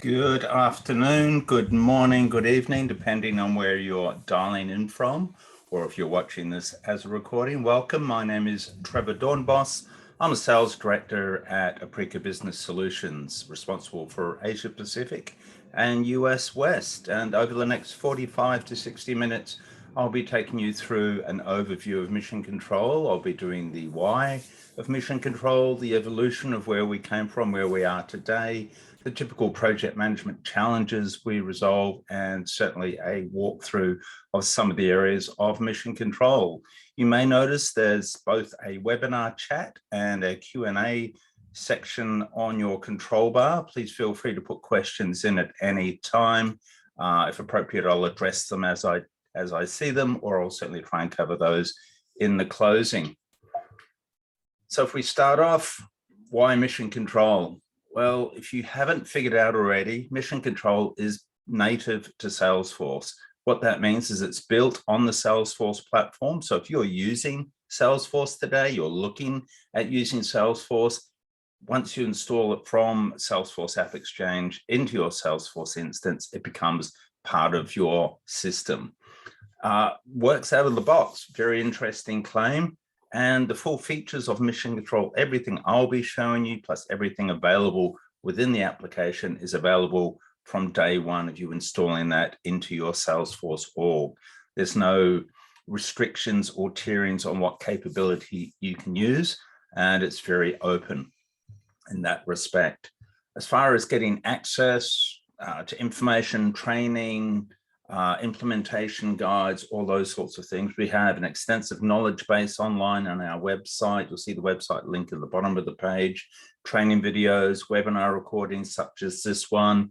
Good afternoon, good morning, good evening, depending on where you're dialing in from, or if you're watching this as a recording. Welcome, my name is Trevor Doornbos. I'm a sales director at Aprika Business Solutions, responsible for Asia Pacific and US West. And over the next 45 to 60 minutes, I'll be taking you through an overview of mission control. I'll be doing the why of mission control, the evolution of where we came from, where we are today, the typical project management challenges we resolve, and certainly a walkthrough of some of the areas of mission control. You may notice there's both a webinar chat and a Q&A section on your control bar. Please feel free to put questions in at any time. If appropriate, I'll address them as I see them, or I'll certainly try and cover those in the closing. So if we start off, why mission control? Well, if you haven't figured out already, mission control is native to Salesforce. What that means is it's built on the Salesforce platform. So if you're using Salesforce today, you're looking at using Salesforce, once you install it from Salesforce App Exchange into your Salesforce instance, it becomes part of your system. Works out of the box, very interesting claim. And the full features of mission control, everything I'll be showing you, plus everything available within the application is available from day one of you installing that into your Salesforce org. There's no restrictions or tierings on what capability you can use, and it's very open in that respect. As far as getting access to information, training, implementation guides, all those sorts of things. We have an extensive knowledge base online on our website. You'll see the website link at the bottom of the page, training videos, webinar recordings such as this one,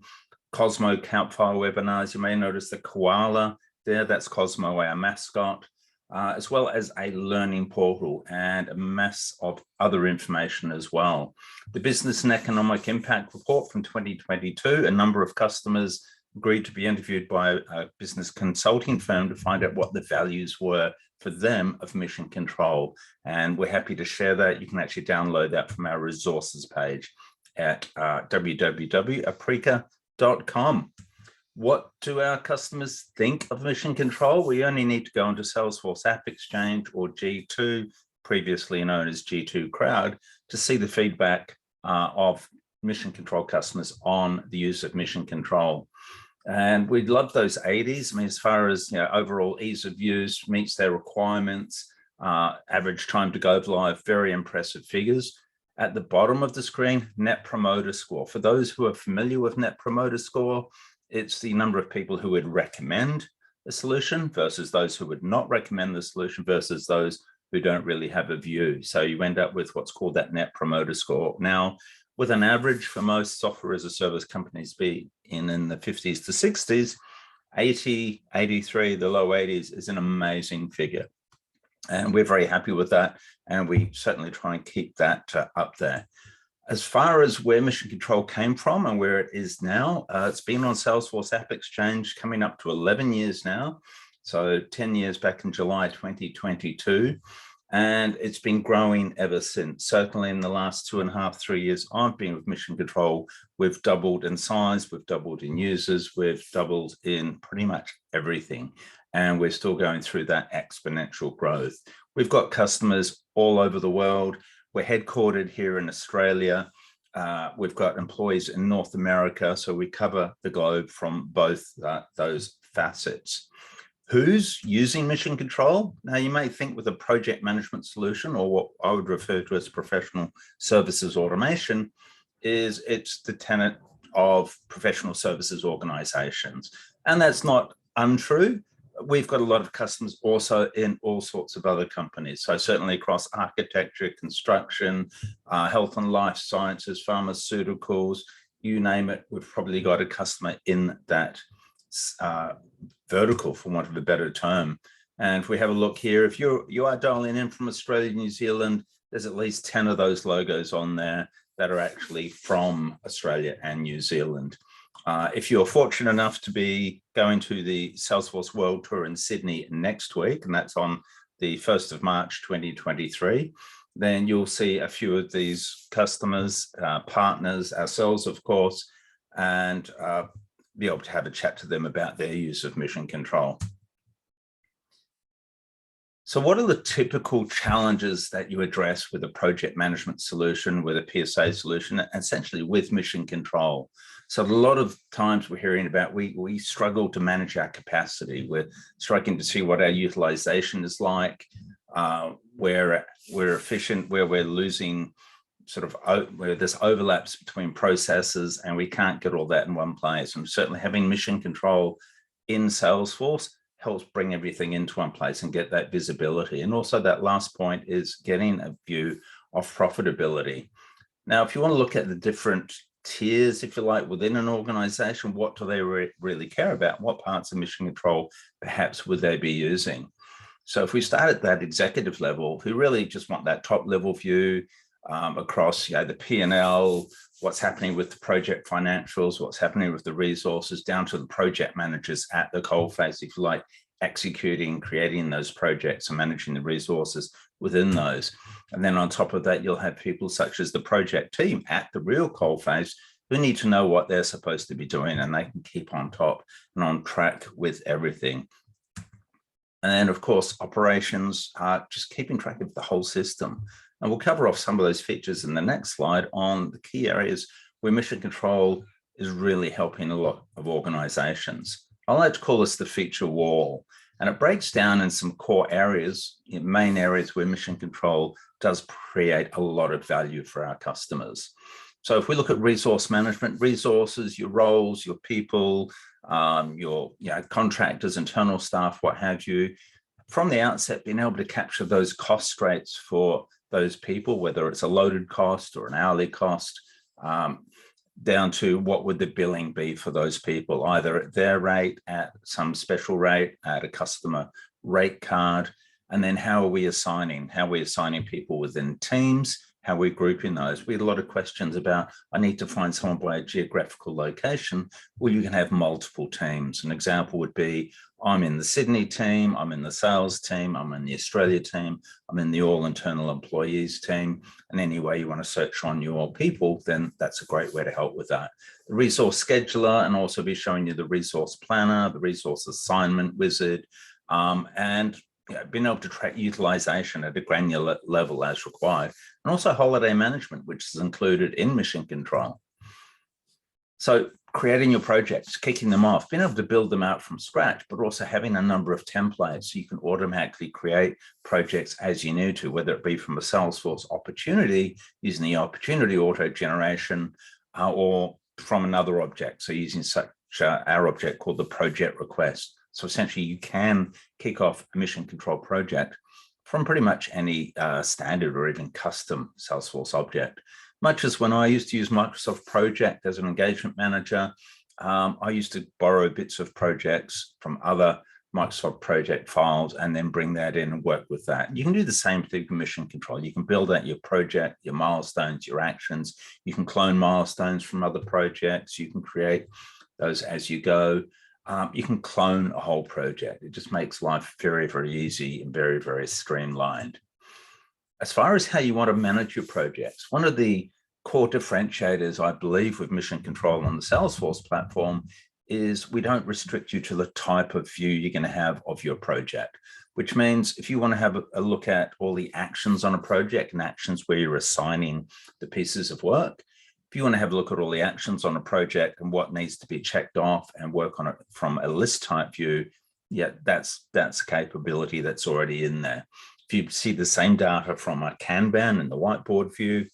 Cosmo Campfire webinars. You may notice the koala there, that's Cosmo, our mascot, as well as a learning portal and a mass of other information as well. The Business and Economic Impact Report from 2022, a number of customers agreed to be interviewed by a business consulting firm to find out what the values were for them of mission control. And we're happy to share that. You can actually download that from our resources page at www.aprika.com. What do our customers think of mission control? We only need to go into Salesforce App Exchange or G2, previously known as G2 Crowd, to see the feedback of mission control customers on the use of mission control. And we love those 80s. I mean, as far as overall ease of use, meets their requirements, average time to go live, very impressive figures. At the bottom of the screen, Net Promoter Score. For those who are familiar with Net Promoter Score, it's the number of people who would recommend the solution versus those who would not recommend the solution versus those who don't really have a view. So you end up with what's called that Net Promoter Score. Now, with an average for most software as a service companies be in the 50s to 60s, 80, 83, the low 80s is an amazing figure. And we're very happy with that. And we certainly try and keep that up there. As far as where mission control came from and where it is now, it's been on Salesforce App Exchange coming up to 11 years now. So 10 years back in July 2022. And it's been growing ever since. Certainly in the last 2.5, 3 years I've been with mission control, we've doubled in size, we've doubled in users, we've doubled in pretty much everything. And we're still going through that exponential growth. We've got customers all over the world. We're headquartered here in Australia. We've got employees in North America. So we cover the globe from both those facets. Who's using mission control? Now, you may think with a project management solution, or what I would refer to as professional services automation, is it's the tenet of professional services organizations. And that's not untrue. We've got a lot of customers also in all sorts of other companies. So certainly across architecture, construction, health and life sciences, pharmaceuticals, you name it, we've probably got a customer in that vertical, for want of a better term. And if we have a look here, if you are dialing in from Australia, New Zealand, there's at least 10 of those logos on there that are actually from Australia and New Zealand. If you're fortunate enough to be going to the Salesforce World Tour in Sydney next week, and that's on the 1st of March 2023, then you'll see a few of these customers, partners, ourselves, of course, and be able to have a chat to them about their use of mission control. So what are the typical challenges that you address with a project management solution, with a PSA solution, essentially with mission control? So a lot of times we're hearing about we struggle to manage our capacity. We're struggling to see what our utilization is like, where we're efficient, where we're losing where there's overlaps between processes, and we can't get all that in one place. And certainly having mission control in Salesforce helps bring everything into one place and get that visibility. And also that last point is getting a view of profitability. Now, if you want to look at the different tiers, if you like, within an organization, what do they really care about? What parts of mission control perhaps would they be using? So if we start at that executive level, who really just want that top level view across the P&L, what's happening with the project financials, what's happening with the resources, down to the project managers at the coalface, if you like, executing, creating those projects and managing the resources within those. And then on top of that, you'll have people such as the project team at the real coalface who need to know what they're supposed to be doing, and they can keep on top and on track with everything. And then, of course, operations are just keeping track of the whole system. And we'll cover off some of those features in the next slide on the key areas where mission control is really helping a lot of organizations. I like to call this the feature wall, and it breaks down in some core areas, main areas where mission control does create a lot of value for our customers. So if we look at resource management, resources, your roles, your people, your contractors, internal staff, what have you, from the outset, being able to capture those cost rates for those people, whether it's a loaded cost or an hourly cost, down to what would the billing be for those people, either at their rate, at some special rate, at a customer rate card, and then how are we assigning people within teams, how we're grouping those. We had a lot of questions about, I need to find someone by a geographical location. Well, you can have multiple teams. An example would be, I'm in the Sydney team, I'm in the sales team, I'm in the Australia team, I'm in the all internal employees team. And any way you want to search on your people, then that's a great way to help with that. The resource scheduler, and also be showing you the resource planner, the resource assignment wizard, and being able to track utilization at a granular level as required, and also holiday management, which is included in mission control. So creating your projects, kicking them off, being able to build them out from scratch, but also having a number of templates so you can automatically create projects as you need to, whether it be from a Salesforce opportunity, using the opportunity auto generation, or from another object. So using such our object called the project request. So essentially you can kick off a mission control project from pretty much any standard or even custom Salesforce object. Much as when I used to use Microsoft Project as an engagement manager, I used to borrow bits of projects from other Microsoft Project files and then bring that in and work with that. You can do the same thing for mission control. You can build out your project, your milestones, your actions. You can clone milestones from other projects. You can create those as you go. You can clone a whole project. It just makes life very, very easy and very, very streamlined. As far as how you want to manage your projects, one of the core differentiators, I believe, with mission control on the Salesforce platform is we don't restrict you to the type of view you're going to have of your project, which means if you want to have a look at all the actions on a project and actions where you're assigning the pieces of work, if you want to have a look at all the actions on a project and what needs to be checked off and work on it from a list type view, that's a capability that's already in there. If you see the same data from a Kanban and the whiteboard view,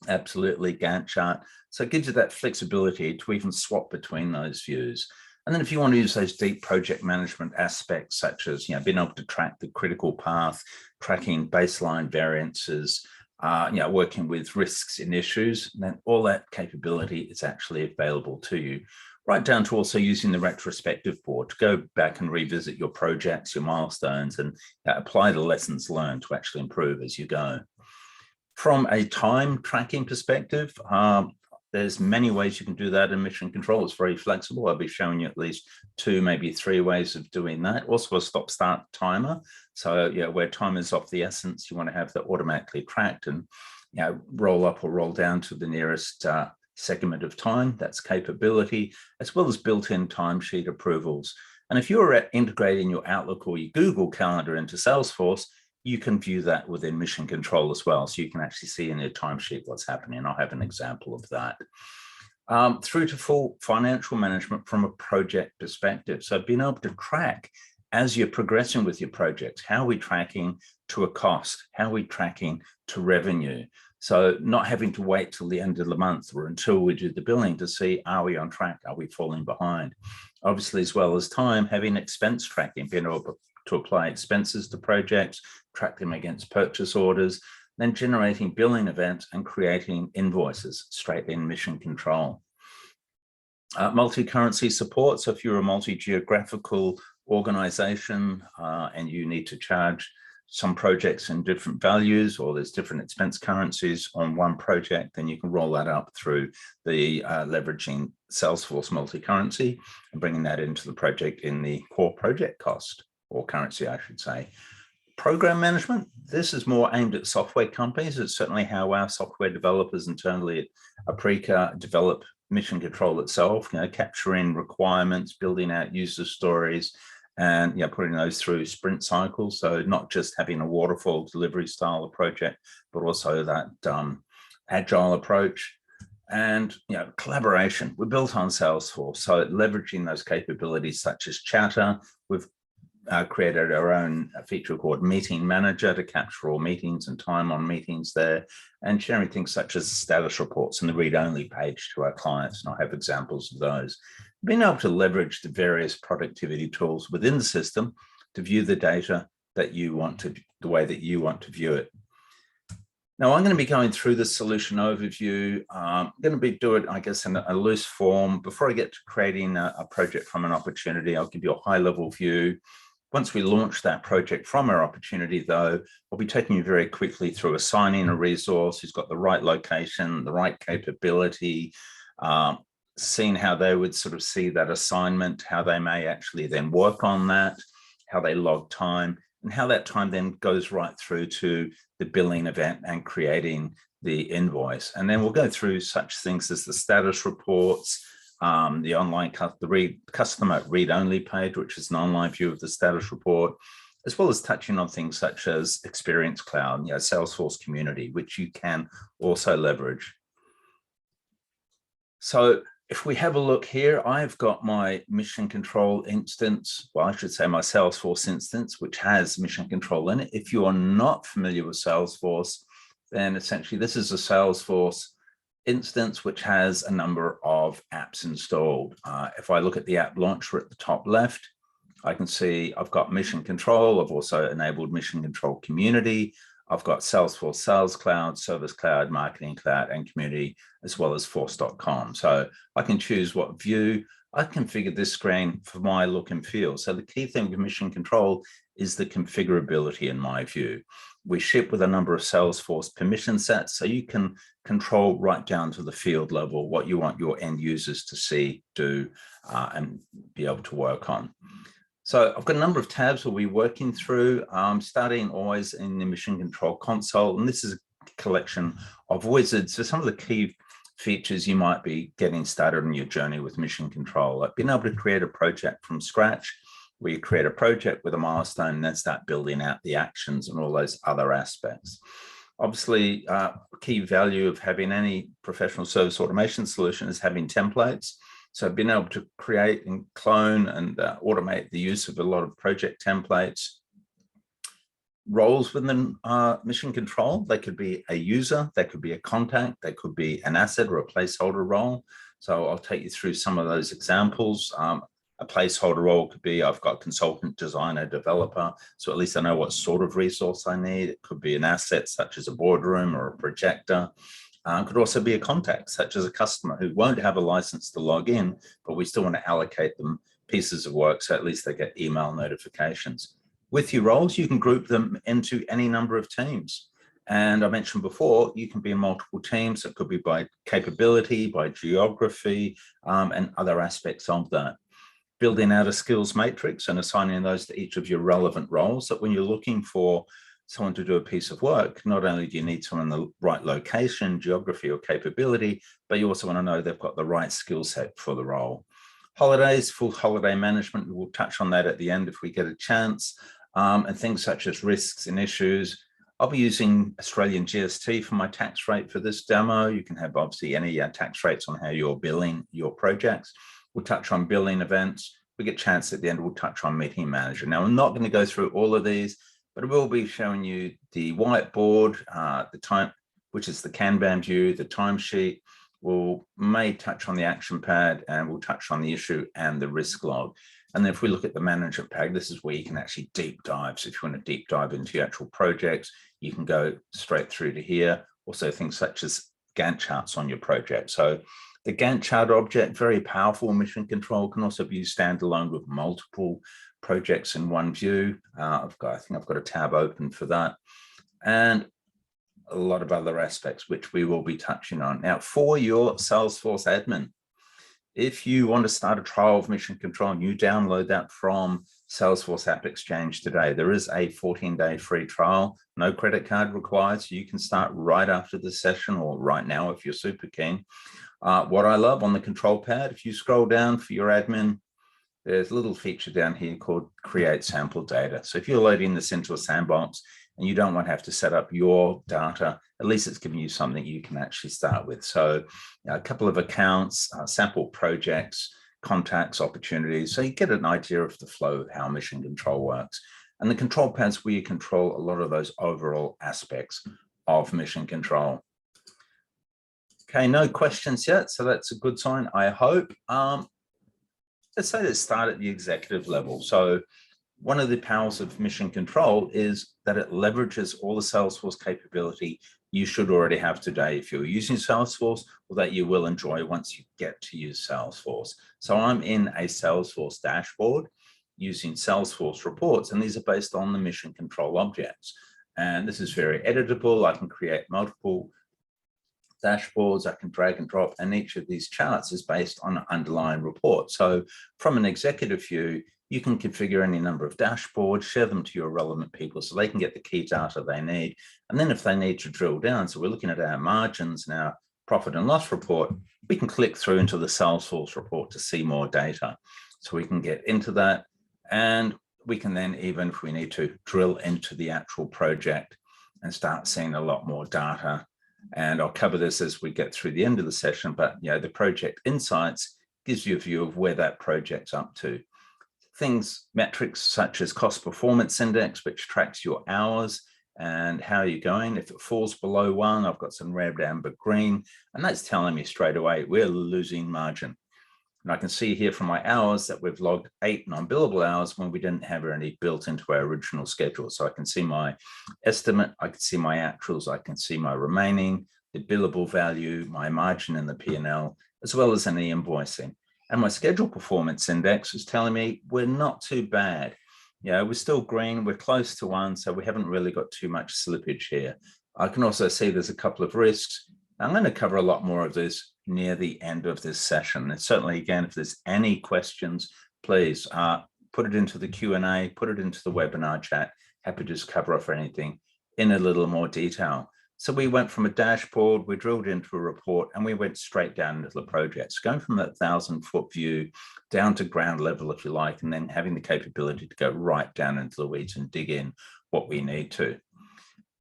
absolutely, Gantt chart. So it gives you that flexibility to even swap between those views. And then if you want to use those deep project management aspects, such as being able to track the critical path, tracking baseline variances, working with risks and issues, then all that capability is actually available to you, right down to also using the retrospective board to go back and revisit your projects, your milestones, and apply the lessons learned to actually improve as you go. From a time tracking perspective, there's many ways you can do that in mission control. It's very flexible. I'll be showing you at least 2, maybe 3 ways of doing that. Also a stop-start timer. So where time is of the essence, you want to have that automatically tracked and roll up or roll down to the nearest segment of time, that's capability, as well as built-in timesheet approvals. And if you're integrating your Outlook or your Google Calendar into Salesforce, you can view that within Mission Control as well. So you can actually see in your timesheet what's happening. I'll have an example of that. Through to full financial management from a project perspective. So being able to track as you're progressing with your projects, how are we tracking to a cost? How are we tracking to revenue? So not having to wait till the end of the month or until we do the billing to see, are we on track? Are we falling behind? Obviously, as well as time, having expense tracking, being able to apply expenses to projects, track them against purchase orders, then generating billing events and creating invoices straight in Mission Control. Multi-currency support. So if you're a multi-geographical organization and you need to charge some projects in different values, or there's different expense currencies on one project, then you can roll that up through the leveraging Salesforce multi-currency and bringing that into the project in the core project cost, or currency, I should say. Program management, this is more aimed at software companies. It's certainly how our software developers internally at Aprika develop Mission Control itself, capturing requirements, building out user stories, and putting those through sprint cycles. So not just having a waterfall delivery style of project, but also that agile approach. And collaboration, we're built on Salesforce, so leveraging those capabilities such as Chatter. We've created our own feature called Meeting Manager to capture all meetings and time on meetings there, and sharing things such as status reports and the read-only page to our clients. And I have examples of those. Being able to leverage the various productivity tools within the system to view the data that you want to, the way that you want to view it. Now, I'm going to be going through the solution overview. I'm going to be doing, I guess, in a loose form. Before I get to creating a project from an opportunity, I'll give you a high-level view. Once we launch that project from our opportunity, though, I'll be taking you very quickly through assigning a resource who's got the right location, the right capability, seeing how they would sort of see that assignment, how they may actually then work on that, how they log time, and how that time then goes right through to the billing event and creating the invoice. And then we'll go through such things as the status reports, the online customer read-only page, which is an online view of the status report, as well as touching on things such as Experience Cloud, Salesforce Community, which you can also leverage. So if we have a look here, I've got my Mission Control instance, well, I should say my Salesforce instance, which has Mission Control in it. If you are not familiar with Salesforce, then essentially this is a Salesforce instance which has a number of apps installed. If I look at the app launcher at the top left, I can see I've got Mission Control. I've also enabled Mission Control Community. I've got Salesforce Sales Cloud, Service Cloud, Marketing Cloud, and Community, as well as Force.com. So I can choose what view. I configure this screen for my look and feel. So the key thing with Mission Control is the configurability in my view. We ship with a number of Salesforce permission sets, so you can control right down to the field level what you want your end users to see, do, and be able to work on. So I've got a number of tabs we'll be working through, starting always in the Mission Control console. And this is a collection of wizards for some of the key features you might be getting started on your journey with Mission Control. Like being able to create a project from scratch, where you create a project with a milestone and then start building out the actions and all those other aspects. Obviously, key value of having any professional service automation solution is having templates. So being able to create and clone and automate the use of a lot of project templates. Roles within Mission Control, they could be a user, they could be a contact, they could be an asset or a placeholder role. So I'll take you through some of those examples. A placeholder role could be, I've got consultant, designer, developer, so at least I know what sort of resource I need. It could be an asset such as a boardroom or a projector. Could also be a contact, such as a customer who won't have a license to log in, but we still want to allocate them pieces of work, so at least they get email notifications. With your roles, you can group them into any number of teams. And I mentioned before, you can be in multiple teams. It could be by capability, by geography, and other aspects of that. Building out a skills matrix and assigning those to each of your relevant roles, that when you're looking for someone to do a piece of work, not only do you need someone in the right location, geography, or capability, but you also want to know they've got the right skill set for the role. Holidays, full holiday management, we'll touch on that at the end if we get a chance, and things such as risks and issues. I'll be using Australian GST for my tax rate for this demo. You can have obviously any tax rates on how you're billing your projects. We'll touch on billing events. We get a chance at the end, we'll touch on meeting manager. Now, I'm not going to go through all of these, but I will be showing you the whiteboard, the time, which is the Kanban view, the timesheet. We'll may touch on the action pad, and we'll touch on the issue and the risk log. And then if we look at the management pad, this is where you can actually deep dive. So if you want to deep dive into your actual projects, you can go straight through to here. Also things such as Gantt charts on your project. So the Gantt chart object, very powerful mission control, can also be used standalone with multiple projects in one view. I think I've got a tab open for that. And a lot of other aspects, which we will be touching on. Now, for your Salesforce admin, if you want to start a trial of mission control, and you download that from Salesforce App Exchange today, there is a 14-day free trial, no credit card required, so you can start right after the session or right now if you're super keen. What I love on the control pad, if you scroll down for your admin, there's a little feature down here called Create Sample Data. So if you're loading this into a sandbox and you don't want to have to set up your data, at least it's giving you something you can actually start with. So a couple of accounts, sample projects, contacts, opportunities. So you get an idea of the flow of how mission control works. And the control pads where you control a lot of those overall aspects of mission control. Okay, no questions yet. So that's a good sign, I hope. Let's say let's start at the executive level. So one of the powers of mission control is that it leverages all the Salesforce capability you should already have today if you're using Salesforce, or that you will enjoy once you get to use Salesforce. So I'm in a Salesforce dashboard using Salesforce reports, and these are based on the mission control objects. And this is very editable. I can create multiple dashboards, I can drag and drop, and each of these charts is based on an underlying report. So from an executive view, you can configure any number of dashboards, share them to your relevant people so they can get the key data they need. And then if they need to drill down, so we're looking at our margins and our profit and loss report, we can click through into the Salesforce report to see more data. So we can get into that, and we can then, even if we need to, drill into the actual project and start seeing a lot more data. And I'll cover this as we get through the end of the session, but the project insights gives you a view of where that project's up to. Things, metrics such as cost performance index, which tracks your hours and how you're going. If it falls below 1, I've got some red, amber, green, and that's telling me straight away we're losing margin. And I can see here from my hours that we've logged 8 non-billable hours when we didn't have any built into our original schedule. So I can see my estimate, I can see my actuals, I can see my remaining, the billable value, my margin in the P&L, as well as any invoicing. And my schedule performance index is telling me we're not too bad. We're still green, we're close to 1, so we haven't really got too much slippage here. I can also see there's a couple of risks. I'm going to cover a lot more of this near the end of this session. And certainly, again, if there's any questions, please put it into the Q&A, put it into the webinar chat. Happy to just cover off anything in a little more detail. So we went from a dashboard, we drilled into a report, and we went straight down into the projects, going from that 1,000-foot view down to ground level, if you like, and then having the capability to go right down into the weeds and dig in what we need to.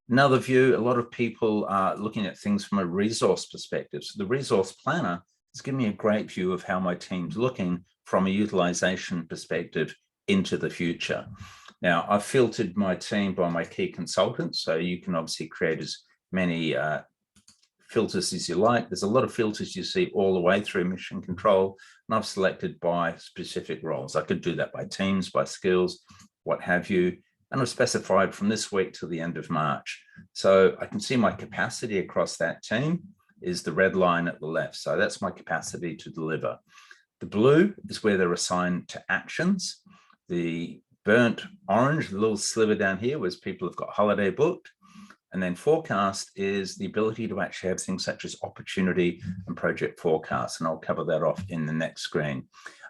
Another view, a lot of people are looking at things from a resource perspective. So the resource planner is giving me a great view of how my team's looking from a utilization perspective into the future. Now, I've filtered my team by my key consultants, so you can obviously create as many filters as you like. There's a lot of filters you see all the way through mission control, and I've selected by specific roles. I could do that by teams, by skills, what have you. And I've specified from this week to the end of March. So I can see my capacity across that team is the red line at the left. So that's my capacity to deliver. The blue is where they're assigned to actions. The burnt orange, the little sliver down here, was people have got holiday booked. And then forecast is the ability to actually have things such as opportunity and project forecast. And I'll cover that off in the next screen.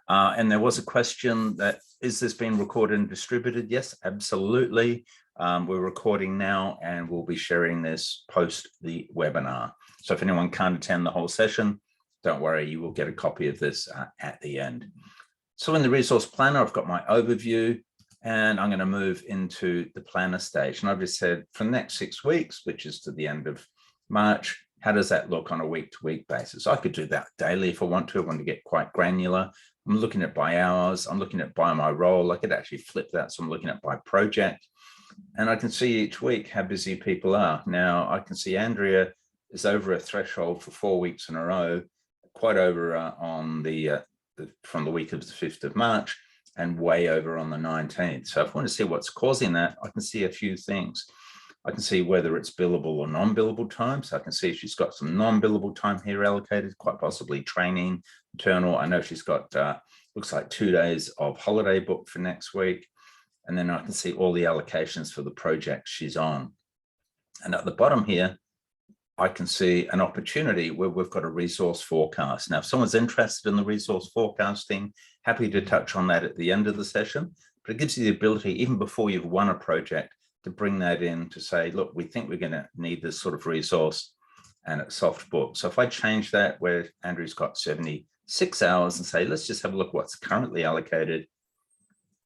And there was a question that, is this being recorded and distributed? Yes, absolutely. We're recording now and we'll be sharing this post the webinar. So if anyone can't attend the whole session, don't worry, you will get a copy of this at the end. So in the resource planner, I've got my overview and I'm going to move into the planner stage. And I've just said for the next 6 weeks, which is to the end of March, how does that look on a week-to-week basis? I could do that daily if I want to. I want to get quite granular. I'm looking at by hours. I'm looking at by my role. I could actually flip that. So I'm looking at by project. And I can see each week how busy people are. Now, I can see Andrea is over a threshold for 4 weeks in a row, quite over on from the week of the 5th of March and way over on the 19th. So if I want to see what's causing that, I can see a few things. I can see whether it's billable or non-billable time. So I can see she's got some non-billable time here allocated, quite possibly training, internal. I know she's got, looks like 2 days of holiday booked for next week. And then I can see all the allocations for the project she's on. And at the bottom here, I can see an opportunity where we've got a resource forecast. Now, if someone's interested in the resource forecasting, happy to touch on that at the end of the session, but it gives you the ability, even before you've won a project, to bring that in to say, look, we think we're going to need this sort of resource and it's soft book. So if I change that where Andrew's got 76 hours and say, let's just have a look what's currently allocated,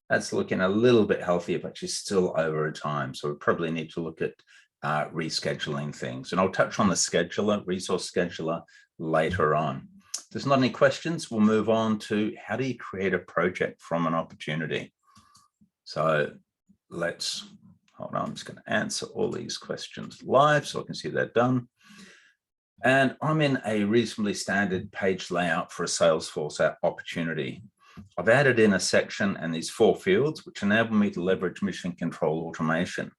that's looking a little bit healthier, but she's still over a time. So we probably need to look at rescheduling things. And I'll touch on the scheduler, resource scheduler later on. If there's not any questions, we'll move on to how do you create a project from an opportunity? So let's, hold on, I'm just going to answer all these questions live so I can see they're done. And I'm in a reasonably standard page layout for a Salesforce opportunity. I've added in a section and these 4 fields, which enable me to leverage mission control automation.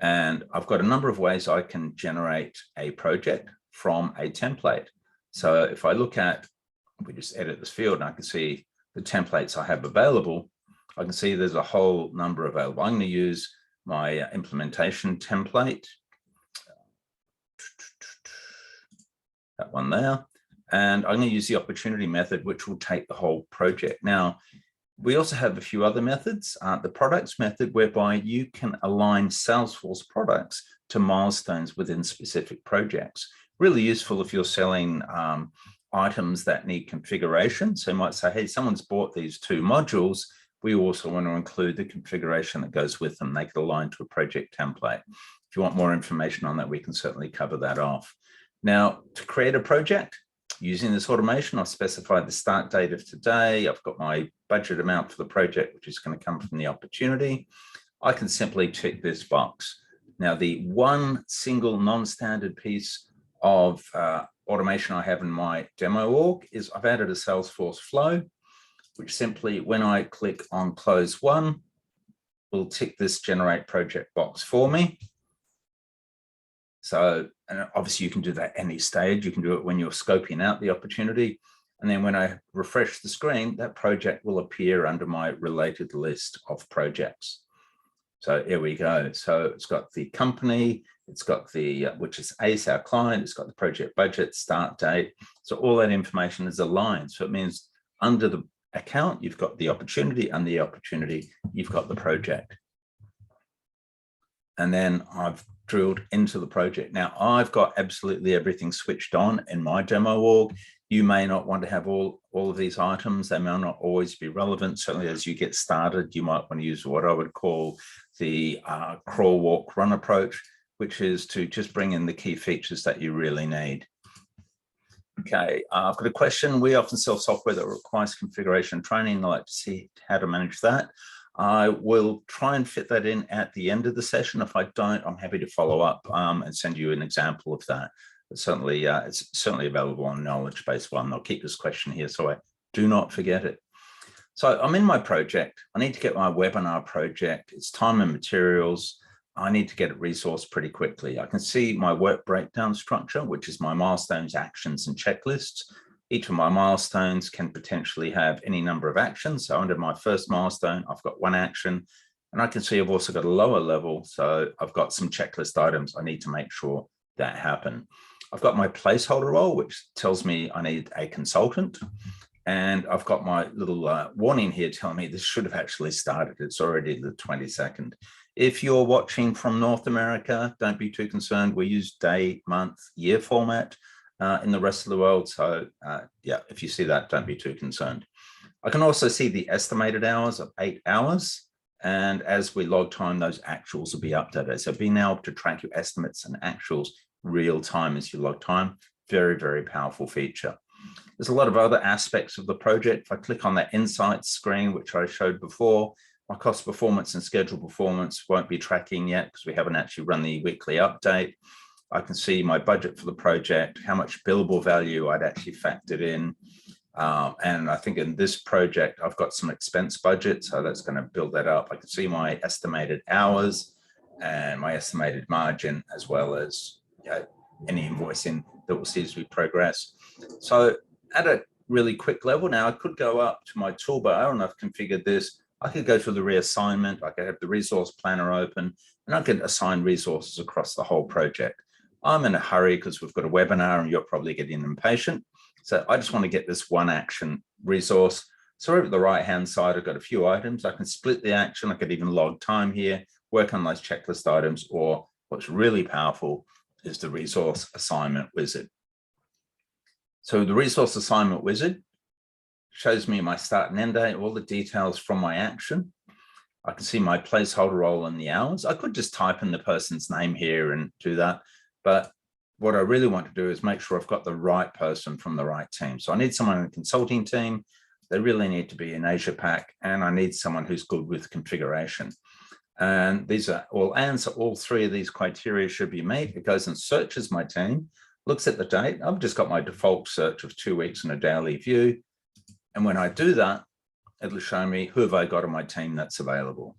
And I've got a number of ways I can generate a project from a template. So if I look at, we just edit this field and I can see the templates I have available, I can see there's a whole number available. I'm going to use my implementation template, that one there, and I'm going to use the opportunity method, which will take the whole project. Now, we also have a few other methods. The products method, whereby you can align Salesforce products to milestones within specific projects. Really useful if you're selling items that need configuration. So you might say, hey, someone's bought these 2 modules. We also want to include the configuration that goes with them. They could align to a project template. If you want more information on that, we can certainly cover that off. Now, to create a project, using this automation, I've specified the start date of today. I've got my budget amount for the project, which is going to come from the opportunity. I can simply tick this box. Now, the one single non-standard piece of automation I have in my demo org is I've added a Salesforce flow, which simply, when I click on close one, will tick this generate project box for me. So, and obviously you can do that any stage. You can do it when you're scoping out the opportunity. And then when I refresh the screen, that project will appear under my related list of projects. So here we go. So it's got the company, it's got the, which is ACE, our client, it's got the project budget, start date. So all that information is aligned. So it means under the account, you've got the opportunity, and the opportunity, you've got the project. And then I've drilled into the project. Now, I've got absolutely everything switched on in my demo org. You may not want to have all of these items. They may not always be relevant. Certainly as you get started, you might want to use what I would call the crawl, walk, run approach, which is to just bring in the key features that you really need. Okay, I've got a question. We often sell software that requires configuration training. I'd like to see how to manage that. I will try and fit that in at the end of the session. If I don't, I'm happy to follow up and send you an example of that. But certainly, it's certainly available on Knowledge Base 1. I'll keep this question here so I do not forget it. So I'm in my project. I need to get my webinar project. It's time and materials. I need to get it resourced pretty quickly. I can see my work breakdown structure, which is my milestones, actions, and checklists. Each of my milestones can potentially have any number of actions. So under my first milestone, I've got 1 action, and I can see I've also got a lower level. So I've got some checklist items I need to make sure that happen. I've got my placeholder role, which tells me I need a consultant. And I've got my little warning here telling me this should have actually started. It's already the 22nd. If you're watching from North America, don't be too concerned. We use day, month, year format in the rest of the world. So yeah, if you see that, don't be too concerned. I can also see the estimated hours of 8 hours. And as we log time, those actuals will be updated. So being able to track your estimates and actuals real time as you log time, very, very powerful feature. There's a lot of other aspects of the project. If I click on that insights screen, which I showed before, my cost performance and schedule performance won't be tracking yet because we haven't actually run the weekly update. I can see my budget for the project, how much billable value I'd actually factored in. And I think in this project, I've got some expense budget, so that's going to build that up. I can see my estimated hours and my estimated margin, as well as any invoicing that we'll see as we progress. So at a really quick level now, I could go up to my toolbar and I've configured this. I could go to the reassignment. I could have the resource planner open and I could assign resources across the whole project. I'm in a hurry because we've got a webinar and you're probably getting impatient. So I just want to get this one action resource. So over the right-hand side, I've got a few items. I can split the action. I could even log time here, work on those checklist items, or what's really powerful is the resource assignment wizard. So the resource assignment wizard shows me my start and end date, all the details from my action. I can see my placeholder role and the hours. I could just type in the person's name here and do that. But what I really want to do is make sure I've got the right person from the right team. So I need someone in the consulting team. They really need to be in Asia Pac, and I need someone who's good with configuration. And these are all ands. So all three of these criteria should be met. It goes and searches my team, looks at the date. I've just got my default search of 2 weeks in a daily view. And when I do that, it'll show me who have I got on my team that's available.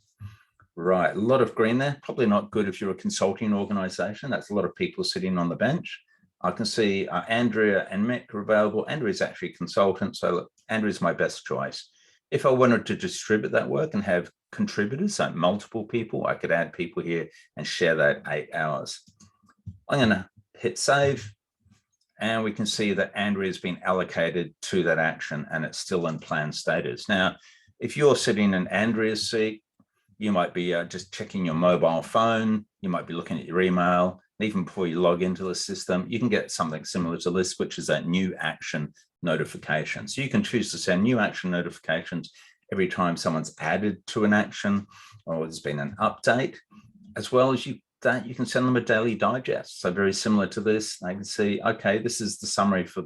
Right, a lot of green there. Probably not good if you're a consulting organization. That's a lot of people sitting on the bench. I can see Andrea and Mick are available. Andrea's actually a consultant, so look, Andrea's my best choice. If I wanted to distribute that work and have contributors, so multiple people, I could add people here and share that 8 hours. I'm going to hit save, and we can see that Andrea has been allocated to that action, and it's still in plan status. Now, if you're sitting in Andrea's seat, you might be just checking your mobile phone. You might be looking at your email. And even before you log into the system, you can get something similar to this, which is that new action notification. So you can choose to send new action notifications every time someone's added to an action or there's been an update, as well as you can send them a daily digest. So very similar to this, they can see, okay, this is the summary for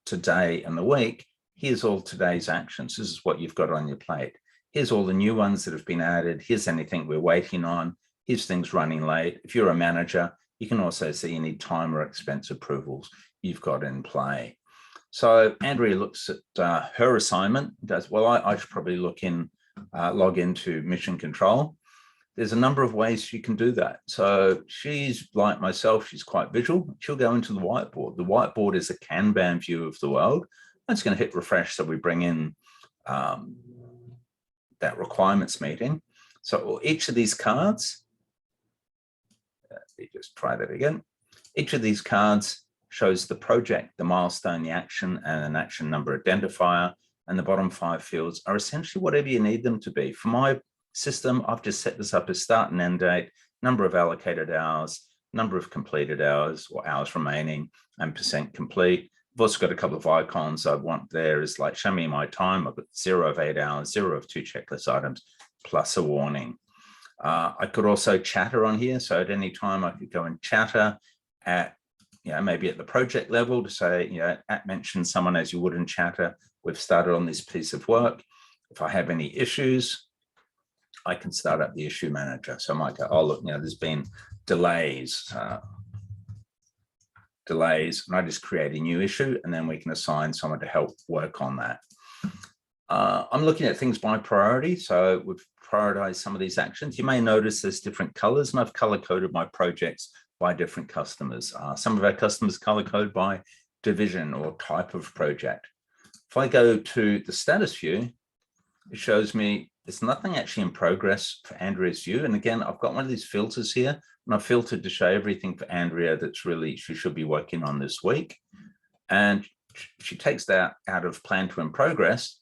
today and the week. Here's all today's actions. This is what you've got on your plate. Here's all the new ones that have been added. Here's anything we're waiting on. Here's things running late. If you're a manager, you can also see any time or expense approvals you've got in play. So Andrea looks at her assignment, does, well, I should probably log into Mission Control. There's a number of ways you can do that. So she's like myself, she's quite visual. She'll go into the whiteboard. The whiteboard is a Kanban view of the world. I'm just going to hit refresh so we bring in that requirements meeting. So each of these cards, let me just try that again. Each of these cards shows the project, the milestone, the action, and an action number identifier. And the bottom 5 fields are essentially whatever you need them to be. For my system, I've just set this up as start and end date, number of allocated hours, number of completed hours or hours remaining, and % complete. I've also got a couple of icons I want there is like, show me my time. I've got 0 of 8 hours, 0 of 2 checklist items, plus a warning. I could also chatter on here. So at any time I could go and chatter at, maybe at the project level to say, mention someone as you would in chatter. We've started on this piece of work. If I have any issues, I can start up the issue manager. So I might go, oh, look, there's been delays, and I just create a new issue, and then we can assign someone to help work on that. I'm looking at things by priority. So we've prioritized some of these actions. You may notice there's different colors, and I've color coded my projects by different customers. Some of our customers color code by division or type of project. If I go to the status view, it shows me there's nothing actually in progress for Andrea's view. And again, I've got one of these filters here, and I've filtered to show everything for Andrea that's really she should be working on this week. And she takes that out of plan to in progress.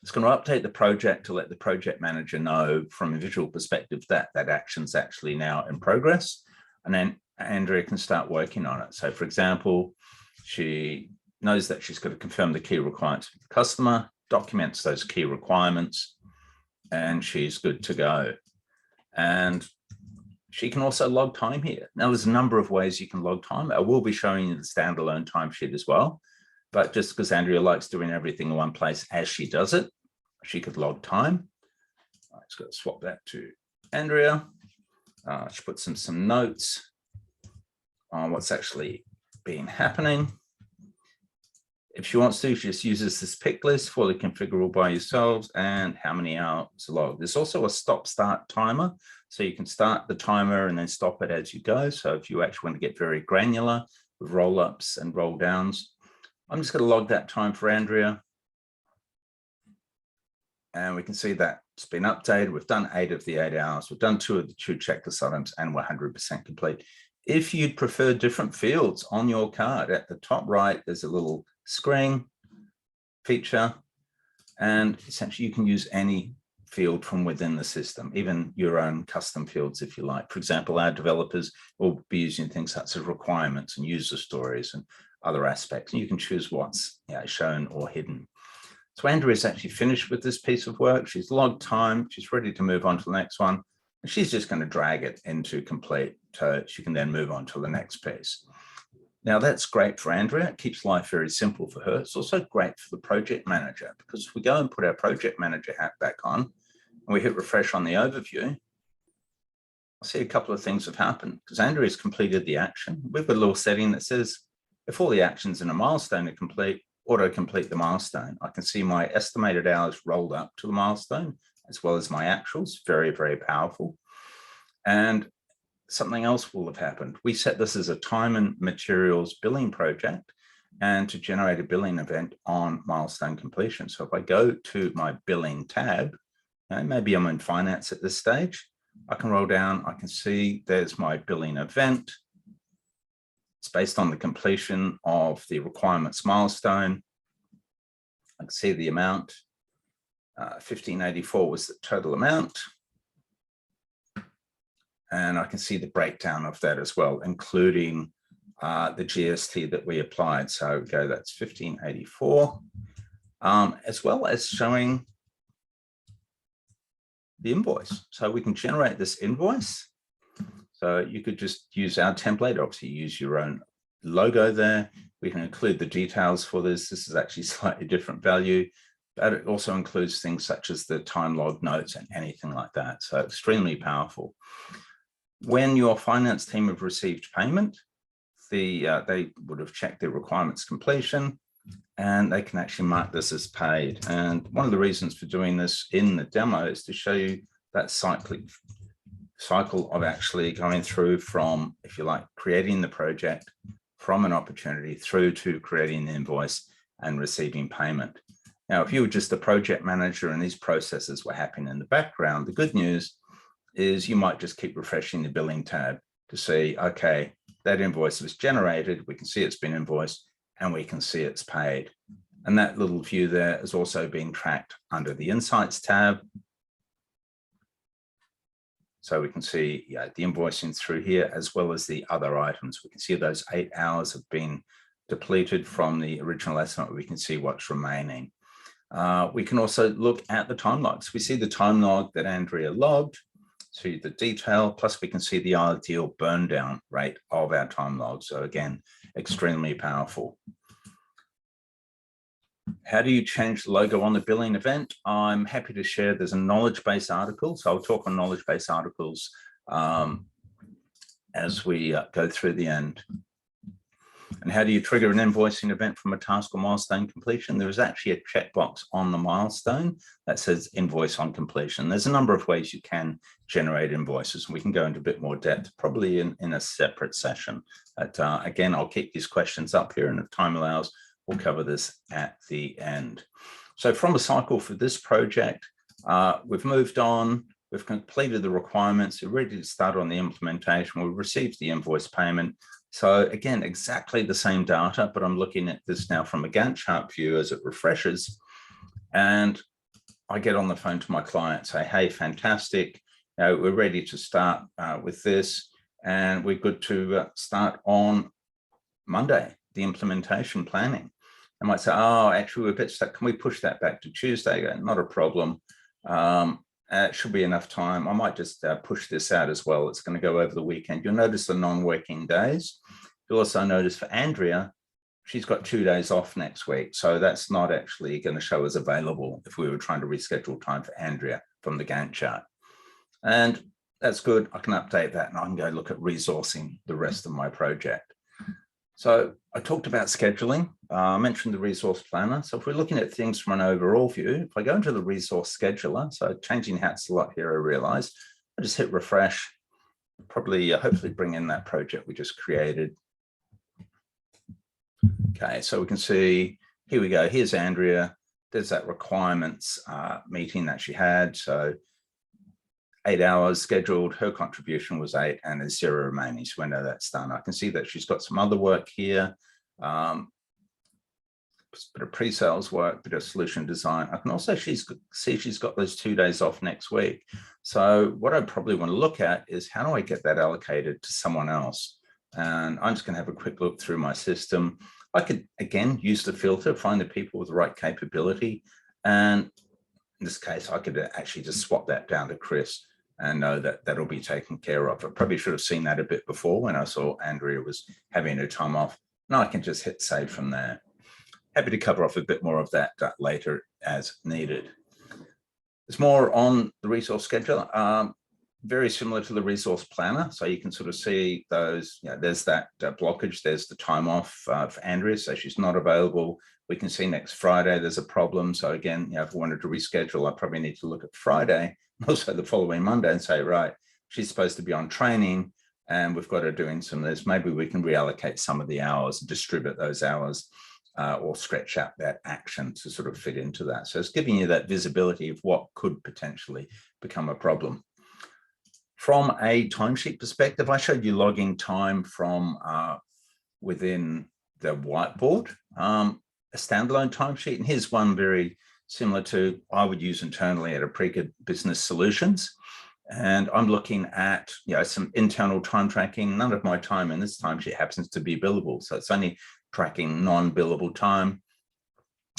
It's going to update the project to let the project manager know from a visual perspective that that action's actually now in progress. And then Andrea can start working on it. So for example, she knows that she's got to confirm the key requirements with the customer, documents those key requirements, and she's good to go. And she can also log time here. Now, there's a number of ways you can log time. I will be showing you the standalone timesheet as well. But just because Andrea likes doing everything in one place as she does it, she could log time. I'm just going to swap that to Andrea. She puts in some notes on what's actually been happening. If she wants to, she just uses this pick list, fully configurable by yourselves, and how many hours logged. There's also a stop-start timer, so you can start the timer and then stop it as you go. So if you actually want to get very granular with roll-ups and roll-downs, I'm just going to log that time for Andrea. And we can see that it's been updated. We've done 8 of the 8 hours. We've done 2 of the 2 checklist items, and we're 100% complete. If you'd prefer different fields on your card, at the top right, there's a little screen feature, and essentially you can use any field from within the system, even your own custom fields if you like. For example, our developers will be using things such as requirements and user stories and other aspects, and you can choose what's shown or hidden. So Andrea's actually finished with this piece of work. She's logged time. She's ready to move on to the next one. And she's just going to drag it into complete so she can then move on to the next piece. Now that's great for Andrea. It keeps life very simple for her. It's also great for the project manager, because if we go and put our project manager hat back on and we hit refresh on the overview, I'll see a couple of things have happened because Andrea's completed the action. We've got a little setting that says if all the actions in a milestone are complete, auto-complete the milestone. I can see my estimated hours rolled up to the milestone as well as my actuals. Very, very powerful. And something else will have happened. We set this as a time and materials billing project and to generate a billing event on milestone completion. So if I go to my billing tab, maybe I'm in finance at this stage, I can roll down, I can see there's my billing event. It's based on the completion of the requirements milestone. I can see the amount. 1584 was the total amount. And I can see the breakdown of that as well, including the GST that we applied. So go, that's 1584, as well as showing the invoice. So we can generate this invoice. So you could just use our template, obviously use your own logo there. We can include the details for this. This is actually slightly different value, but it also includes things such as the time log notes and anything like that. So extremely powerful. When your finance team have received payment, they would have checked their requirements completion, and they can actually mark this as paid. And one of the reasons for doing this in the demo is to show you that cycle of actually going through from, if you like, creating the project from an opportunity through to creating the invoice and receiving payment. Now, if you were just a project manager and these processes were happening in the background, the good news is you might just keep refreshing the billing tab to see, okay, that invoice was generated, we can see it's been invoiced, and we can see it's paid. And that little view there is also being tracked under the Insights tab. So we can see the invoicing through here, as well as the other items. We can see those 8 hours have been depleted from the original estimate. We can see what's remaining. We can also look at the time logs. We see the time log that Andrea logged, see the detail, plus we can see the ideal burn down rate of our time log. So again, extremely powerful. How do you change the logo on the billing event? I'm happy to share, there's a knowledge base article. So I'll talk on knowledge base articles as we go through the end. And how do you trigger an invoicing event from a task or milestone completion? There is actually a checkbox on the milestone that says invoice on completion. There's a number of ways you can generate invoices. We can go into a bit more depth, probably in a separate session. But again, I'll keep these questions up here, and if time allows, we'll cover this at the end. So from a cycle for this project, we've moved on. We've completed the requirements. We're ready to start on the implementation. We've received the invoice payment. So again, exactly the same data, but I'm looking at this now from a Gantt chart view as it refreshes. And I get on the phone to my client, say, hey, fantastic. We're ready to start with this, and we're good to start on Monday, the implementation planning. I might say, oh, actually, we're a bit stuck. Can we push that back to Tuesday? Go, not a problem. It should be enough time. I might just push this out as well. It's going to go over the weekend. You'll notice the non-working days. You'll also notice for Andrea, she's got 2 days off next week. So that's not actually going to show as available if we were trying to reschedule time for Andrea from the Gantt chart. And that's good. I can update that and I can go look at resourcing the rest of my project. So I talked about scheduling. I mentioned the resource planner. So if we're looking at things from an overall view, if I go into the resource scheduler, so changing hats a lot here, I realize, I just hit refresh, probably hopefully bring in that project we just created. Okay, so we can see, here we go. Here's Andrea. There's that requirements meeting that she had. So 8 hours scheduled, her contribution was 8 and there's 0 remaining. So we know that's done. I can see that she's got some other work here, a bit of pre-sales work, bit of solution design. I can also see she's got those 2 days off next week. So what I probably want to look at is how do I get that allocated to someone else? And I'm just going to have a quick look through my system. I could, again, use the filter, find the people with the right capability. And in this case, I could actually just swap that down to Chris and know that that'll be taken care of. I probably should have seen that a bit before when I saw Andrea was having her time off. Now I can just hit save from there. Happy to cover off a bit more of that later as needed. There's more on the resource scheduler. Very similar to the resource planner. So you can sort of see those, there's that blockage, there's the time off for Andrea, so she's not available. We can see next Friday there's a problem. So again, if I wanted to reschedule, I probably need to look at Friday, also the following Monday and say, right, she's supposed to be on training and we've got her doing some of this. Maybe we can reallocate some of the hours, distribute those hours or stretch out that action to sort of fit into that. So it's giving you that visibility of what could potentially become a problem. From a timesheet perspective, I showed you logging time from within the whiteboard, a standalone timesheet. And here's one very similar to I would use internally at Aprika Business Solutions. And I'm looking at some internal time tracking. None of my time in this timesheet happens to be billable. So it's only tracking non-billable time.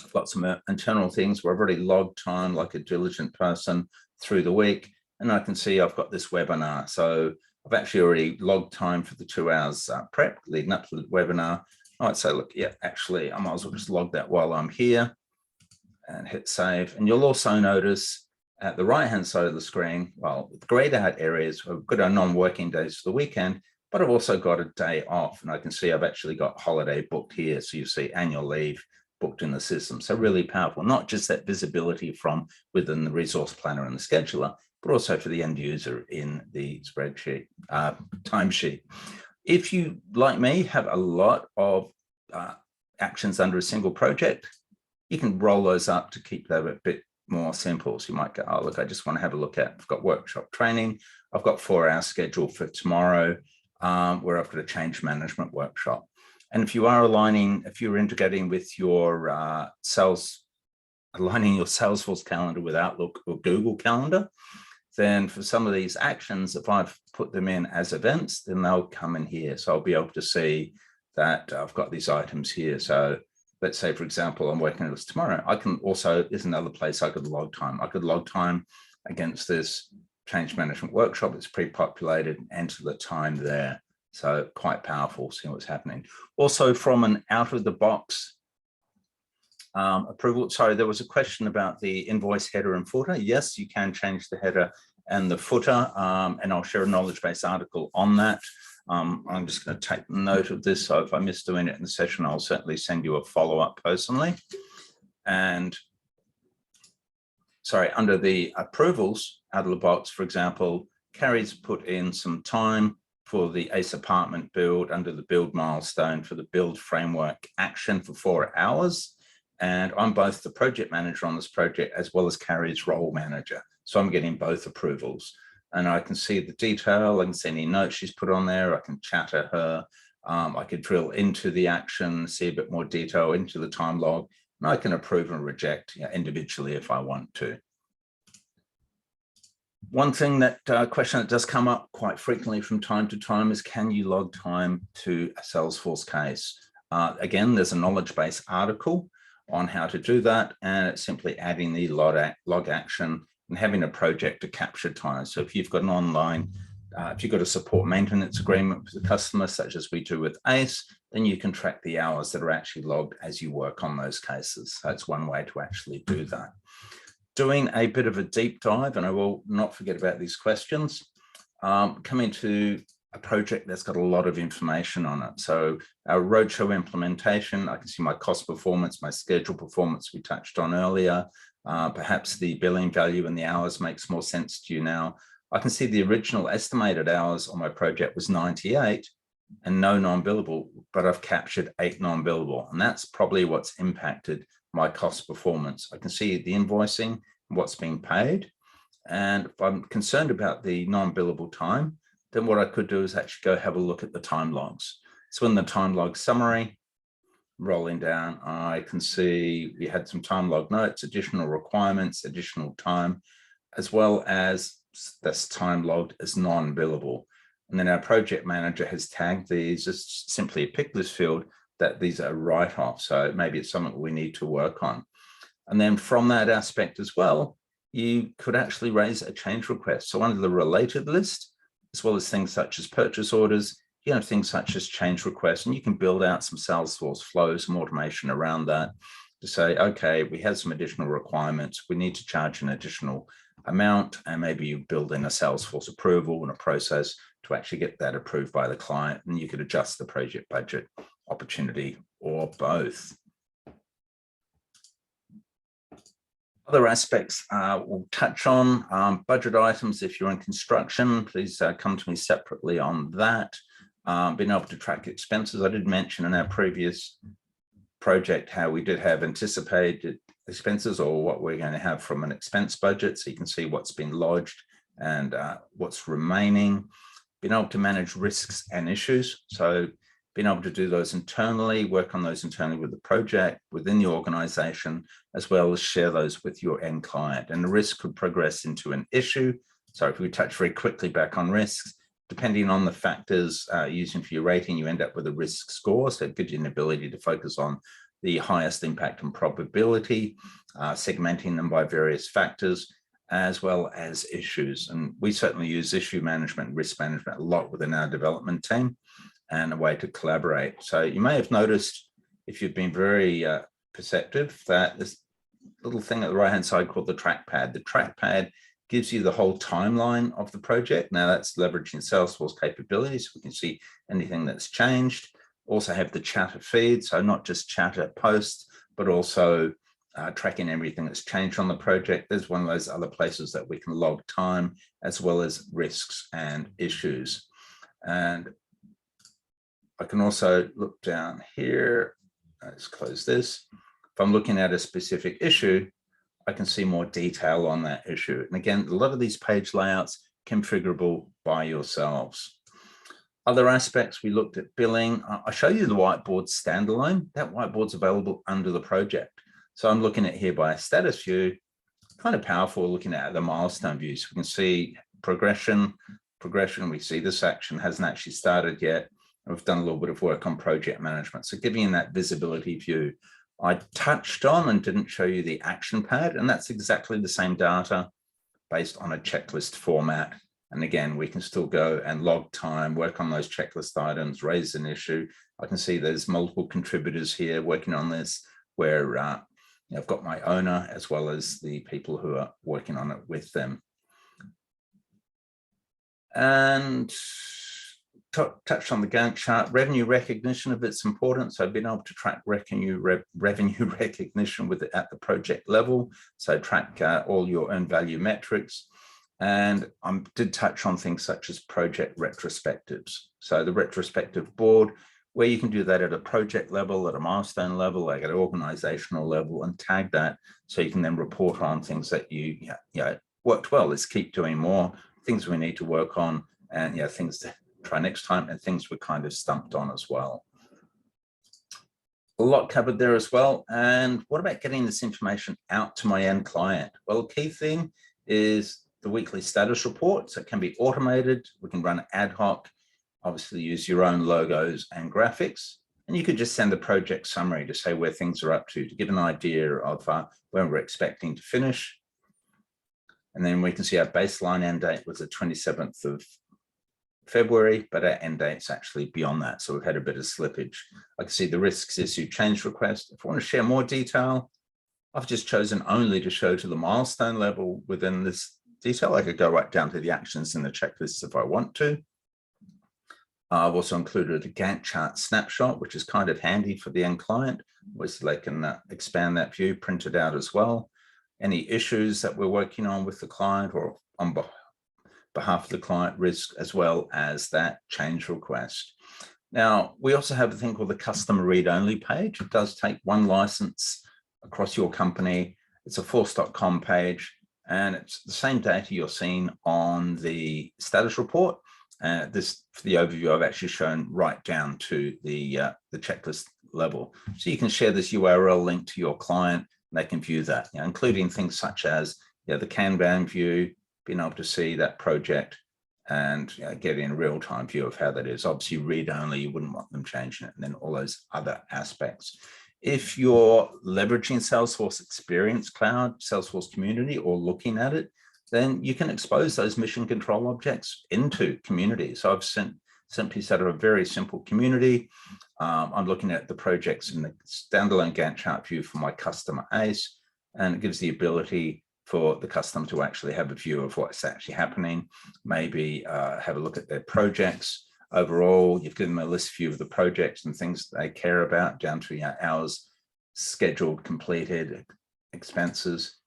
I've got some internal things where I've already logged time like a diligent person through the week. And I can see I've got this webinar. So I've actually already logged time for the 2 hours prep leading up to the webinar. I might say, look, actually, I might as well just log that while I'm here and hit save. And you'll also notice at the right-hand side of the screen, well, the grayed out areas, we've got our non-working days for the weekend, but I've also got a day off. And I can see I've actually got holiday booked here. So you see annual leave booked in the system. So really powerful, not just that visibility from within the resource planner and the scheduler, but also for the end user in the spreadsheet, timesheet. If you, like me, have a lot of actions under a single project, you can roll those up to keep that a bit more simple. So you might go, oh, look, I just want to have a look at, I've got workshop training. I've got 4 hours scheduled for tomorrow where I've got a change management workshop. And if you are aligning, if you're integrating with your aligning your Salesforce calendar with Outlook or Google Calendar, then for some of these actions, if I've put them in as events, then they'll come in here. So I'll be able to see that I've got these items here. So let's say, for example, I'm working on this tomorrow. I can also, there's another place I could log time. I could log time against this change management workshop. It's pre-populated, enter the time there. So quite powerful, seeing what's happening. Also from an out of the box approval. Sorry, there was a question about the invoice header and footer. Yes, you can change the header and the footer, and I'll share a knowledge base article on that. I'm just going to take note of this. So if I miss doing it in the session, I'll certainly send you a follow-up personally. And sorry, under the approvals out of the box, for example, Carrie's put in some time for the ACE apartment build under the build milestone for the build framework action for 4 hours. And I'm both the project manager on this project as well as Carrie's role manager. So I'm getting both approvals. And I can see the detail, I can see any notes she's put on there, I can chat at her, I could drill into the action, see a bit more detail into the time log, and I can approve and reject individually if I want to. One thing question that does come up quite frequently from time to time is, can you log time to a Salesforce case? Again, there's a knowledge base article on how to do that, and it's simply adding the log action and having a project to capture time. So if you've got an online, if you've got a support maintenance agreement with the customer, such as we do with ACE, then you can track the hours that are actually logged as you work on those cases. That's one way to actually do that. Doing a bit of a deep dive, and I will not forget about these questions, coming to a project that's got a lot of information on it. So our roadshow implementation, I can see my cost performance, my schedule performance we touched on earlier. Perhaps the billing value and the hours makes more sense to you now. I can see the original estimated hours on my project was 98 and no non-billable, but I've captured 8 non-billable, and that's probably what's impacted my cost performance. I can see the invoicing, what's being paid, and if I'm concerned about the non-billable time, then what I could do is actually go have a look at the time logs. So in the time log summary, rolling down, I can see we had some time log notes, additional requirements, additional time, as well as this time logged as non-billable. And then our project manager has tagged these as simply a pick list field that these are write-off. So maybe it's something we need to work on. And then from that aspect as well, you could actually raise a change request. So under the related list, as well as things such as purchase orders, you have things such as change requests, and you can build out some Salesforce flows, some automation around that to say, okay, we have some additional requirements, we need to charge an additional amount, and maybe you build in a Salesforce approval and a process to actually get that approved by the client, and you could adjust the project budget, opportunity, or both. Other aspects we'll touch on, budget items. If you're in construction, please come to me separately on that. Being able to track expenses. I did mention in our previous project how we did have anticipated expenses, or what we're going to have from an expense budget, so you can see what's been lodged and what's remaining. Being able to manage risks and issues, so being able to do those internally, work on those internally with the project, within the organization, as well as share those with your end client. And the risk could progress into an issue. So if we touch very quickly back on risks, depending on the factors using for your rating, you end up with a risk score. So it gives you an ability to focus on the highest impact and probability, segmenting them by various factors, as well as issues. And we certainly use issue management, risk management a lot within our development team, and a way to collaborate. So you may have noticed, if you've been very perceptive, that this little thing at the right-hand side called the trackpad. The trackpad gives you the whole timeline of the project. Now that's leveraging Salesforce capabilities. We can see anything that's changed. Also have the chatter feed, so not just chatter posts, but also tracking everything that's changed on the project. There's one of those other places that we can log time, as well as risks and issues. And I can also look down here. Let's close this. If I'm looking at a specific issue, I can see more detail on that issue. And again, a lot of these page layouts configurable by yourselves. Other aspects, we looked at billing. I'll show you the whiteboard standalone. That whiteboard's available under the project. So I'm looking at here by a status view, kind of powerful looking at the milestone views. We can see progression. We see this action hasn't actually started yet. We've done a little bit of work on project management. So giving you that visibility view. I touched on and didn't show you the action pad, and that's exactly the same data based on a checklist format. And again, we can still go and log time, work on those checklist items, raise an issue. I can see there's multiple contributors here working on this, where I've got my owner as well as the people who are working on it with them. And touched on the Gantt chart, revenue recognition of its importance. So being able to track revenue recognition at the project level. So track all your earned value metrics. And I did touch on things such as project retrospectives. So the retrospective board, where you can do that at a project level, at a milestone level, like at an organizational level, and tag that so you can then report on things that you worked well. Let's keep doing more. Things we need to work on, and things to try next time, and things we're kind of stumped on as well. A lot covered there as well. And what about getting this information out to my end client? Well, the key thing is the weekly status report. So it can be automated. We can run ad hoc, obviously use your own logos and graphics. And you could just send a project summary to say where things are up to give an idea of when we're expecting to finish. And then we can see our baseline end date was the 27th of February, but our end date's actually beyond that. So we've had a bit of slippage. I can see the risks issue change request. If I want to share more detail, I've just chosen only to show to the milestone level within this detail. I could go right down to the actions in the checklists if I want to. I've also included a Gantt chart snapshot, which is kind of handy for the end client, which they can expand that view, print it out as well. Any issues that we're working on with the client or on behalf of the client, risk, as well as that change request. Now, we also have a thing called the customer read-only page. It does take one license across your company. It's a force.com page, and it's the same data you're seeing on the status report. This, for the overview, I've actually shown right down to the checklist level. So you can share this URL link to your client, and they can view that, including things such as the Kanban view, being able to see that project and getting a real-time view of how that is. Obviously, read-only, you wouldn't want them changing it, and then all those other aspects. If you're leveraging Salesforce Experience Cloud, Salesforce Community, or looking at it, then you can expose those mission control objects into Community. So I've simply set up a very simple Community. I'm looking at the projects in the standalone Gantt chart view for my customer ACE, and it gives the ability for the customer to actually have a view of what's actually happening, maybe have a look at their projects. Overall, you've given them a list view of the projects and things they care about, down to hours scheduled, completed, expenses,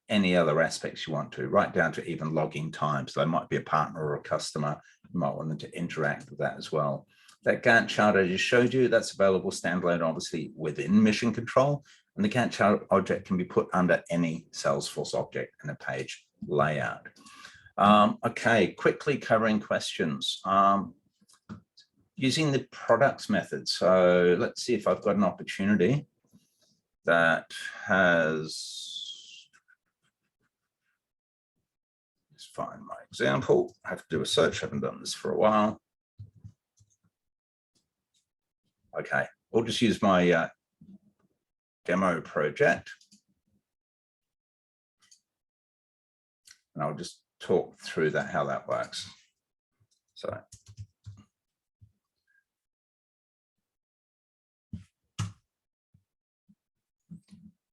any other aspects you want to, right down to even logging time. So they might be a partner or a customer. You might want them to interact with that as well. That Gantt chart I just showed you, that's available standalone, obviously, within Mission Control. And the Gantt chart object can be put under any Salesforce object in a page layout. Okay, quickly covering questions. Using the products method. So let's see if I've got an opportunity that has, let's find my example. I have to do a search, I haven't done this for a while. Okay, we'll just use my demo project. And I'll just talk through that, how that works. So.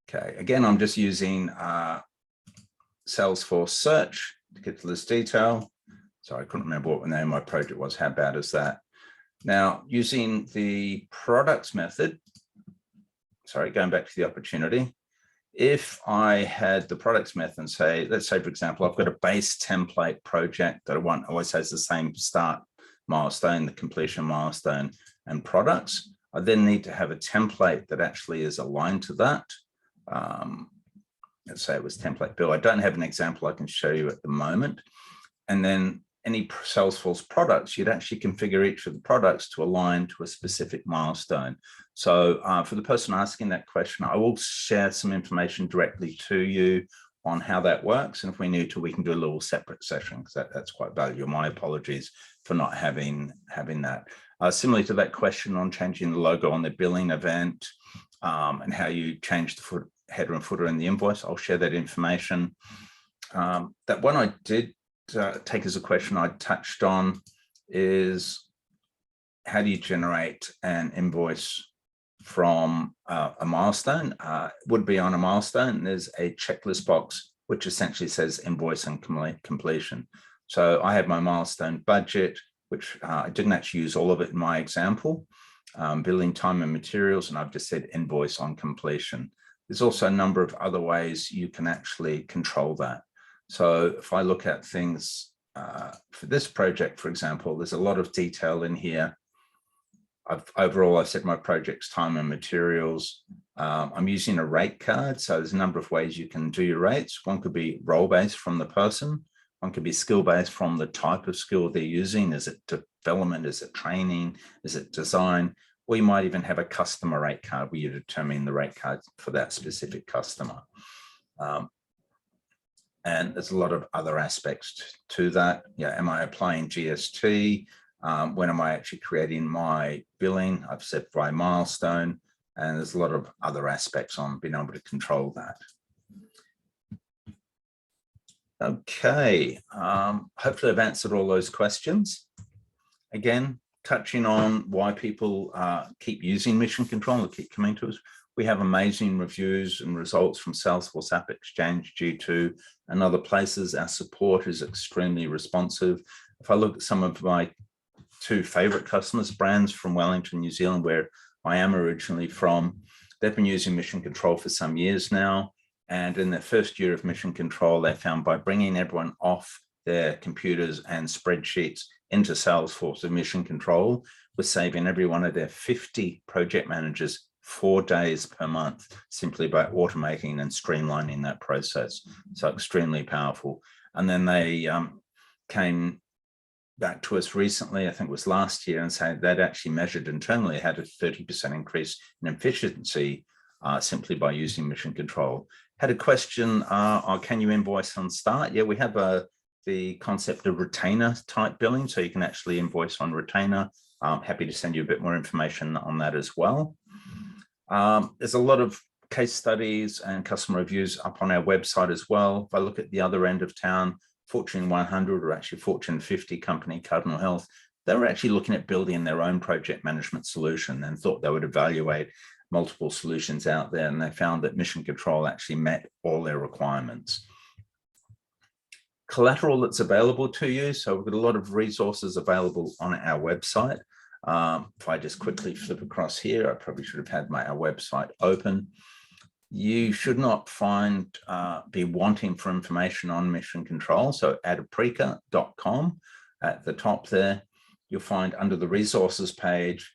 Okay, again, I'm just using Salesforce search to get to this detail. So I couldn't remember what the name of my project was. How bad is that? Now, using the products method, sorry, going back to the opportunity, if I had the products method and say, let's say, for example, I've got a base template project that I want, always has the same start milestone, the completion milestone, and products. I then need to have a template that actually is aligned to that. Let's say it was template bill. I don't have an example I can show you at the moment. And then any Salesforce products, you'd actually configure each of the products to align to a specific milestone. So for the person asking that question, I will share some information directly to you on how that works. And if we need to, we can do a little separate session, because that's quite valuable. My apologies for not having that. Similarly to that question on changing the logo on the billing event and how you change the header and footer in the invoice, I'll share that information. That one I did take as a question I touched on is, how do you generate an invoice from a milestone? Would be on a milestone. There's a checklist box which essentially says invoice and completion. So I have my milestone budget, which I didn't actually use all of it in my example, billing time and materials, and I've just said invoice on completion. There's also a number of other ways you can actually control that. So if I look at things for this project, for example, there's a lot of detail in here. Overall, I've said my project's time and materials. I'm using a rate card, so there's a number of ways you can do your rates. One could be role-based from the person. One could be skill-based from the type of skill they're using. Is it development? Is it training? Is it design? Or you might even have a customer rate card where you determine the rate card for that specific customer. And there's a lot of other aspects to that. Yeah, am I applying GST? When am I actually creating my billing? I've set by milestone, and there's a lot of other aspects on being able to control that. Okay, hopefully I've answered all those questions. Again, touching on why people keep using Mission Control or keep coming to us. We have amazing reviews and results from Salesforce App Exchange, G2, and other places. Our support is extremely responsive. If I look at some of my two favorite customers, brands from Wellington, New Zealand, where I am originally from, they've been using Mission Control for some years now. And in their first year of Mission Control, they found by bringing everyone off their computers and spreadsheets into Salesforce and Mission Control was saving every one of their 50 project managers 4 days per month, simply by automating and streamlining that process. So extremely powerful. And then they came back to us recently, I think it was last year, and said they'd actually measured internally, had a 30% increase in efficiency simply by using Mission Control. Had a question on can you invoice on start? Yeah, we have the concept of retainer type billing, so you can actually invoice on retainer. I'm happy to send you a bit more information on that as well. There's a lot of case studies and customer reviews up on our website as well. If I look at the other end of town, Fortune 100 or actually Fortune 50 company, Cardinal Health, they were actually looking at building their own project management solution and thought they would evaluate multiple solutions out there. And they found that Mission Control actually met all their requirements. Collateral that's available to you. So we've got a lot of resources available on our website. If I just quickly flip across here, I probably should have had our website open. You should not be wanting for information on Mission Control. So adaprica.com at the top there, you'll find under the resources page,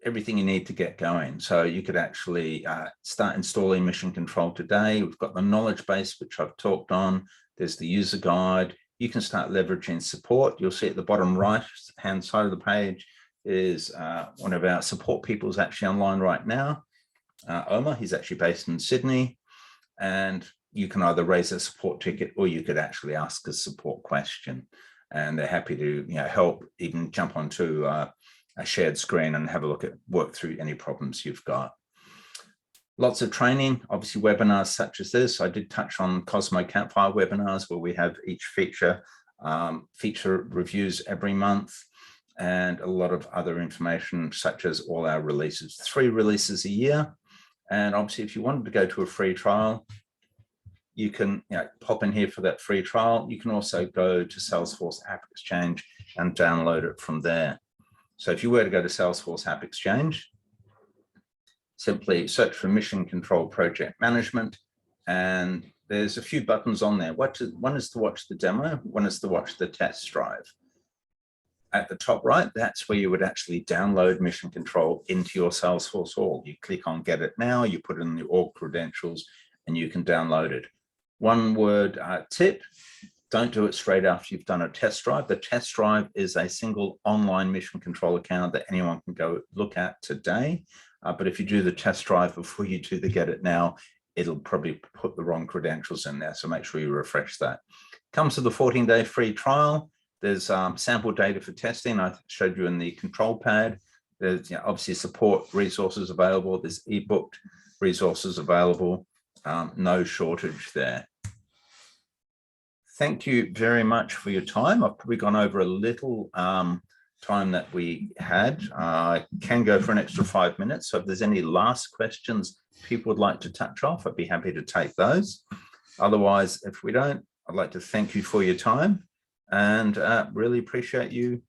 everything you need to get going. So you could actually start installing Mission Control today. We've got the knowledge base, which I've talked on. There's the user guide. You can start leveraging support. You'll see at the bottom right-hand side of the page is one of our support people is actually online right now. Omar, he's actually based in Sydney, and you can either raise a support ticket or you could actually ask a support question, and they're happy to help, even jump onto a shared screen and have a look at, work through any problems you've got. Lots of training, obviously webinars such as this. I did touch on Cosmo Campfire webinars where we have each feature reviews every month, and a lot of other information such as all our releases, 3 releases a year. And obviously if you wanted to go to a free trial, you can pop in here for that free trial. You can also go to Salesforce App Exchange and download it from there. So if you were to go to Salesforce App Exchange, simply search for Mission Control Project Management, and there's a few buttons on there. One is to watch the demo, one is to watch the test drive. At the top right, that's where you would actually download Mission Control into your Salesforce org. You click on Get It Now, you put in the org credentials, and you can download it. One word tip, don't do it straight after you've done a test drive. The test drive is a single online Mission Control account that anyone can go look at today. But if you do the test drive before you do the Get It Now, it'll probably put the wrong credentials in there. So make sure you refresh that. Comes with a 14-day free trial. There's sample data for testing. I showed you in the control pad. There's obviously support resources available. There's ebook resources available. No shortage there. Thank you very much for your time. I've probably gone over a little time that we had. I can go for an extra 5 minutes. So if there's any last questions people would like to touch off, I'd be happy to take those. Otherwise, if we don't, I'd like to thank you for your time and really appreciate you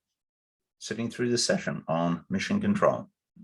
sitting through this session on Mission Control.